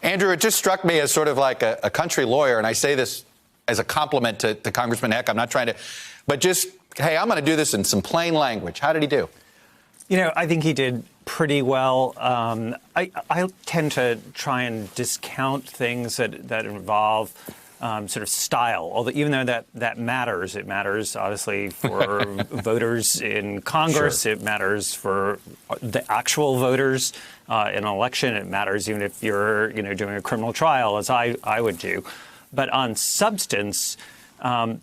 Andrew, it just struck me as sort of like a country lawyer, and I say this as a compliment to Congressman Heck. I'm not trying to, but just, hey, I'm going to do this in some plain language. How did he do? You know, I think he did pretty well. I tend to try and discount things that involve sort of style, although even though that matters. It matters, obviously, for voters in Congress. Sure. It matters for the actual voters in an election. It matters even if you're, doing a criminal trial, as I would do. But on substance,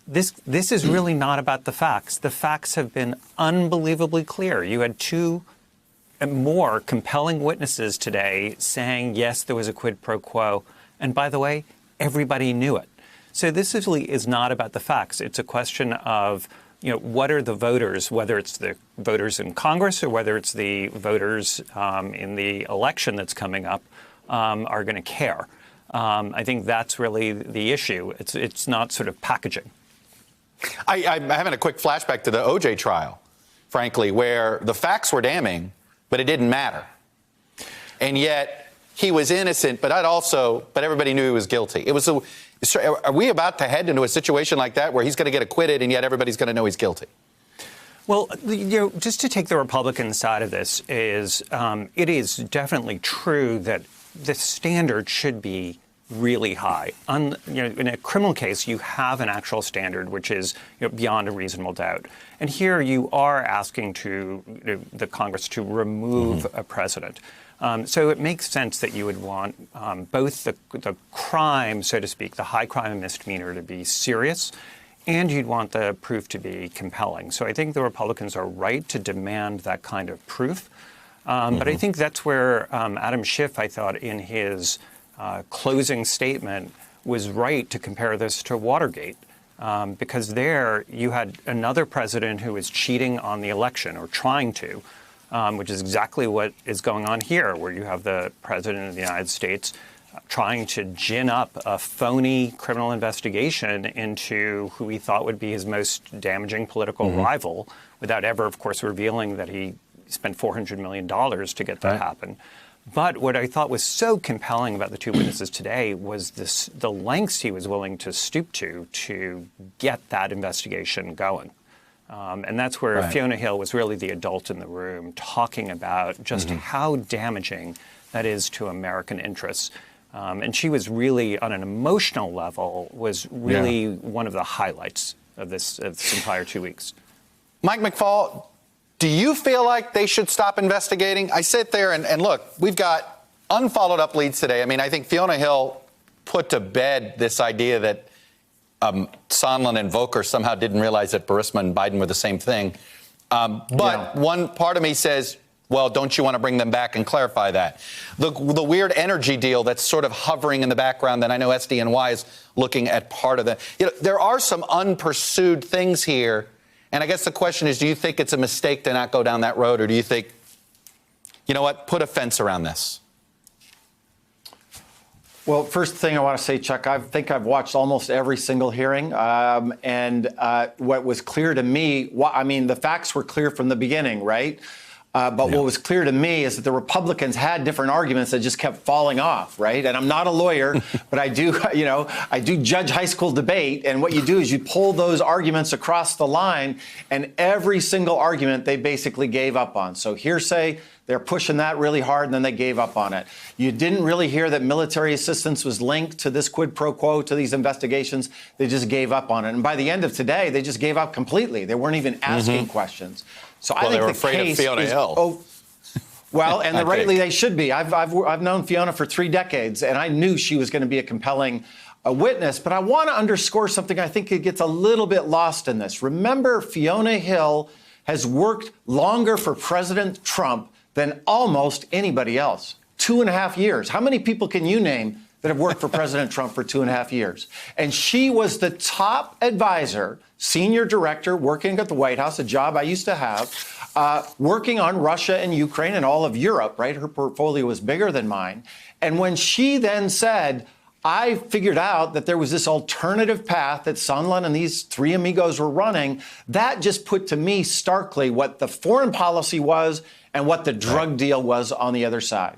this is really not about the facts. The facts have been unbelievably clear. You had two more compelling witnesses today saying, yes, there was a quid pro quo. And by the way, everybody knew it. So this really is not about the facts. It's a question of, what are the voters, whether it's the voters in Congress or whether it's the voters in the election that's coming up, are going to care. I think that's really the issue. It's not sort of packaging. I'm having a quick flashback to the O.J. trial, frankly, where the facts were damning, but it didn't matter. And yet he was innocent, but everybody knew he was guilty. Are we about to head into a situation like that where he's going to get acquitted and yet everybody's going to know he's guilty? Well, just to take the Republican side of this is it is definitely true that the standard should be really high. In a criminal case, you have an actual standard, which is beyond a reasonable doubt. And here you are asking the Congress to remove a president. So it makes sense that you would want both the crime, so to speak, the high crime and misdemeanor to be serious, and you'd want the proof to be compelling. So I think the Republicans are right to demand that kind of proof. But I think that's where Adam Schiff, I thought, in his closing statement was right to compare this to Watergate, because there you had another president who was cheating on the election or trying to, which is exactly what is going on here, where you have the president of the United States trying to gin up a phony criminal investigation into who he thought would be his most damaging political rival, without ever, of course, revealing that he spent $400 million to get that happen. But what I thought was so compelling about the two witnesses today was the lengths he was willing to stoop to get that investigation going. And that's where Fiona Hill was really the adult in the room, talking about just how damaging that is to American interests. And she was really, on an emotional level, was really one of the highlights of this entire 2 weeks. Mike McFaul, do you feel like they should stop investigating? I sit there and look, we've got unfollowed up leads today. I mean, I think Fiona Hill put to bed this idea that Sondland and Volker somehow didn't realize that Burisma and Biden were the same thing. But one part of me says, well, don't you want to bring them back and clarify that? The weird energy deal that's sort of hovering in the background that I know SDNY is looking at part of that. There are some unpursued things here. And I guess the question is, do you think it's a mistake to not go down that road? Or do you think, you know what, put a fence around this? Well, first thing I want to say, Chuck, I think I've watched almost every single hearing. And what was clear to me, the facts were clear from the beginning, right? But what was clear to me is that the Republicans had different arguments that just kept falling off, right? And I'm not a lawyer, but I do, I do judge high school debate. And what you do is you pull those arguments across the line, and every single argument they basically gave up on. So hearsay, they're pushing that really hard, and then they gave up on it. You didn't really hear that military assistance was linked to this quid pro quo, to these investigations. They just gave up on it. And by the end of today, they just gave up completely. They weren't even asking questions. So I think they were afraid of Fiona Hill. Well, and rightly they should be. I've known Fiona for 3 decades, and I knew she was going to be a compelling witness. But I want to underscore something I think it gets a little bit lost in this. Remember, Fiona Hill has worked longer for President Trump than almost anybody else. 2.5 years. How many people can you name that have worked for President Trump for 2.5 years? And she was the top advisor, senior director, working at the White House, a job I used to have, working on Russia and Ukraine and all of Europe, right? Her portfolio was bigger than mine. And when she then said, I figured out that there was this alternative path that Sondland and these 3 amigos were running, that just put to me starkly what the foreign policy was and what the drug deal was on the other side.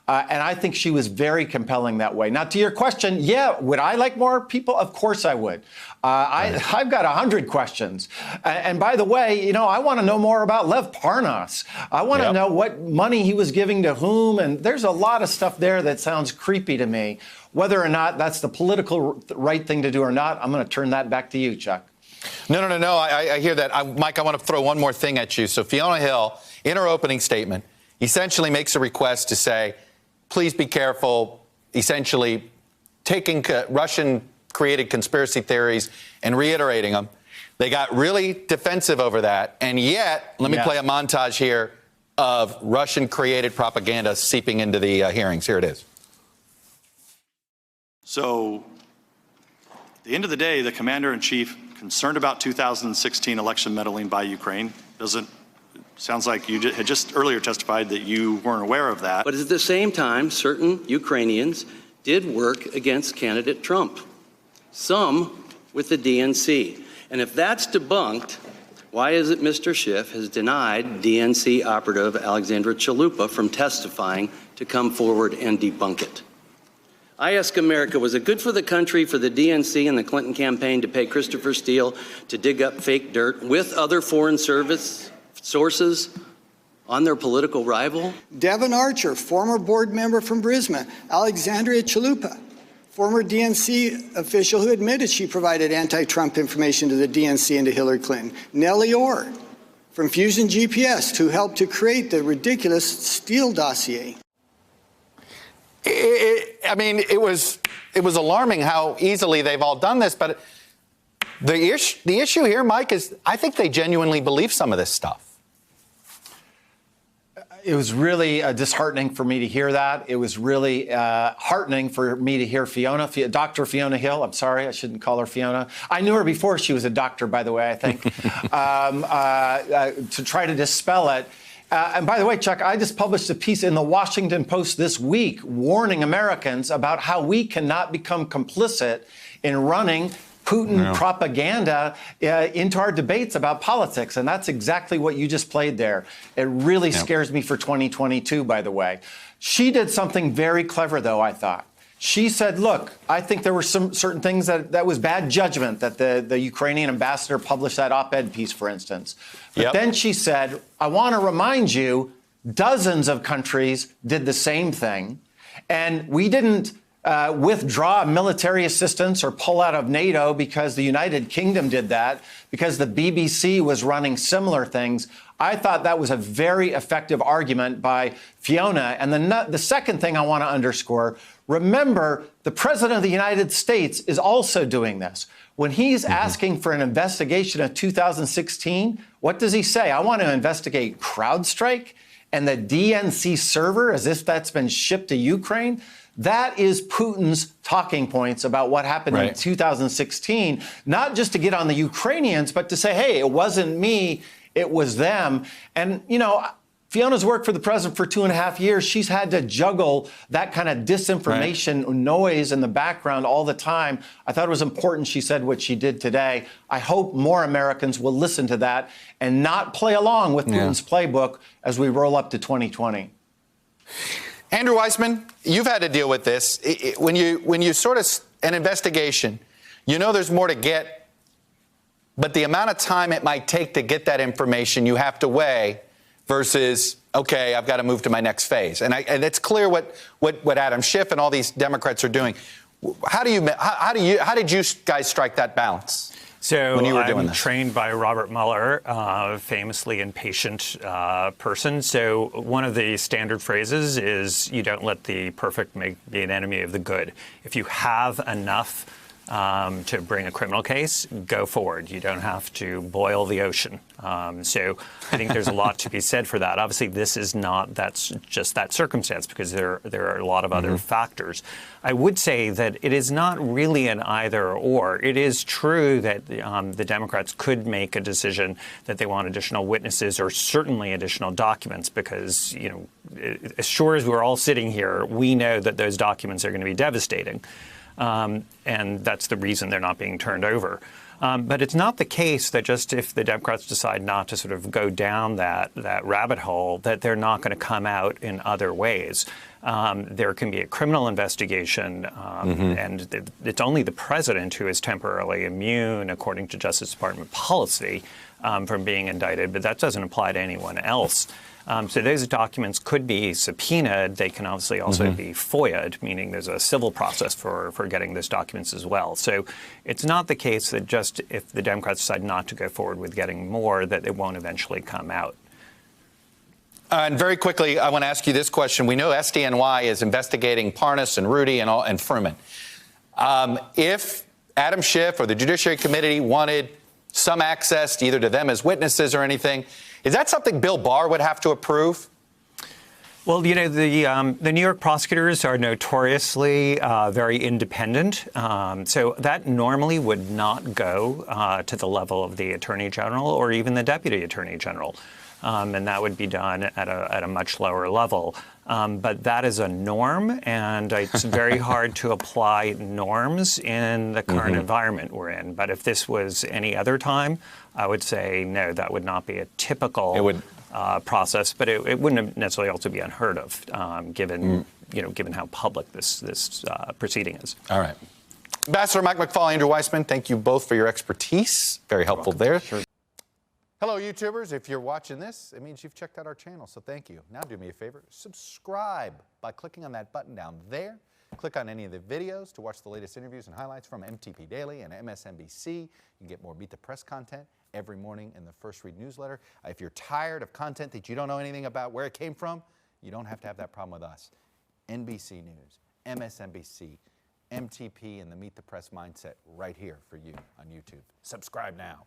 And I think she was very compelling that way. Now, to your question, yeah, would I like more people? Of course I would. I've got 100 questions. And by the way, I want to know more about Lev Parnas. I want to know what money he was giving to whom. And there's a lot of stuff there that sounds creepy to me. Whether or not that's the political right thing to do or not, I'm going to turn that back to you, Chuck. No. I hear that. Mike, I want to throw one more thing at you. So Fiona Hill, in her opening statement, essentially makes a request to say, please be careful, essentially taking Russian-created conspiracy theories and reiterating them. They got really defensive over that. And yet, let me play a montage here of Russian-created propaganda seeping into the hearings. Here it is. So, at the end of the day, the commander-in-chief, concerned about 2016 election meddling by Ukraine, sounds like you had just earlier testified that you weren't aware of that. But at the same time, certain Ukrainians did work against candidate Trump, some with the DNC. And if that's debunked, why is it Mr. Schiff has denied DNC operative Alexandra Chalupa from testifying to come forward and debunk it? I ask America, was it good for the country for the DNC and the Clinton campaign to pay Christopher Steele to dig up fake dirt with other foreign service sources on their political rival? Devin Archer, former board member from Burisma. Alexandria Chalupa, former DNC official who admitted she provided anti-Trump information to the DNC and to Hillary Clinton. Nellie Orr from Fusion GPS, who helped to create the ridiculous Steele dossier. It was alarming how easily they've all done this. But the issue here, Mike, is I think they genuinely believe some of this stuff. It was really disheartening for me to hear that. It was really heartening for me to hear Dr. Fiona Hill. I'm sorry, I shouldn't call her Fiona. I knew her before she was a doctor, by the way, I think, to try to dispel it. And by the way, Chuck, I just published a piece in the Washington Post this week warning Americans about how we cannot become complicit in running Putin propaganda into our debates about politics. And that's exactly what you just played there. It really scares me for 2022, by the way. She did something very clever, though, I thought. She said, look, I think there were some certain things that was bad judgment that the Ukrainian ambassador published that op-ed piece, for instance. But then she said, I want to remind you, dozens of countries did the same thing. And we didn't withdraw military assistance or pull out of NATO because the United Kingdom did that, because the BBC was running similar things. I thought that was a very effective argument by Fiona. And the second thing I want to underscore, remember, the President of the United States is also doing this. When he's asking for an investigation of 2016, what does he say? I want to investigate CrowdStrike and the DNC server as if that's been shipped to Ukraine. That is Putin's talking points about what happened in 2016, not just to get on the Ukrainians, but to say, hey, it wasn't me, it was them. And, Fiona's worked for the president for 2.5 years. She's had to juggle that kind of disinformation noise in the background all the time. I thought it was important she said what she did today. I hope more Americans will listen to that and not play along with Putin's playbook as we roll up to 2020. Andrew Weissmann, you've had to deal with this. When you sort of an investigation, there's more to get, but the amount of time it might take to get that information you have to weigh versus, okay, I've got to move to my next phase. And it's clear what Adam Schiff and all these Democrats are doing. How did you guys strike that balance? So when you were doing I'm this? Trained by Robert Mueller, famously impatient person. So one of the standard phrases is you don't let the perfect be an enemy of the good. If you have enough to bring a criminal case, go forward. You don't have to boil the ocean. So I think there's a lot to be said for that. Obviously, that's just that circumstance because there are a lot of other factors. I would say that it is not really an either or. It is true that the Democrats could make a decision that they want additional witnesses or certainly additional documents because, as sure as we're all sitting here, we know that those documents are going to be devastating. And that's the reason they're not being turned over. But it's not the case that just if the Democrats decide not to sort of go down that rabbit hole, that they're not going to come out in other ways. There can be a criminal investigation, and it's only the president who is temporarily immune, according to Justice Department policy, from being indicted, but that doesn't apply to anyone else. So those documents could be subpoenaed. They can obviously also be FOIA'd, meaning there's a civil process for getting those documents as well. So it's not the case that just if the Democrats decide not to go forward with getting more, that it won't eventually come out. And very quickly, I want to ask you this question. We know SDNY is investigating Parnas and Rudy and Fruman. If Adam Schiff or the Judiciary Committee wanted some access either to them as witnesses or anything, is that something Bill Barr would have to approve? Well, you know, the New York prosecutors are notoriously very independent, so that normally would not go to the level of the Attorney General or even the Deputy Attorney General. And that would be done at a much lower level. But that is a norm, and it's very hard to apply norms in the current environment we're in. But if this was any other time, I would say no, that would not be a typical process. But it wouldn't necessarily also be unheard of, given how public this proceeding is. All right. Ambassador Mike McFaul, Andrew Weissmann, thank you both for your expertise. Very helpful there. Sure. Hello, YouTubers. If you're watching this, it means you've checked out our channel, so thank you. Now do me a favor, subscribe by clicking on that button down there. Click on any of the videos to watch the latest interviews and highlights from MTP Daily and MSNBC. You can get more Meet the Press content every morning in the First Read newsletter. If you're tired of content that you don't know anything about where it came from, you don't have to have that problem with us. NBC News, MSNBC, MTP, and the Meet the Press mindset right here for you on YouTube. Subscribe now.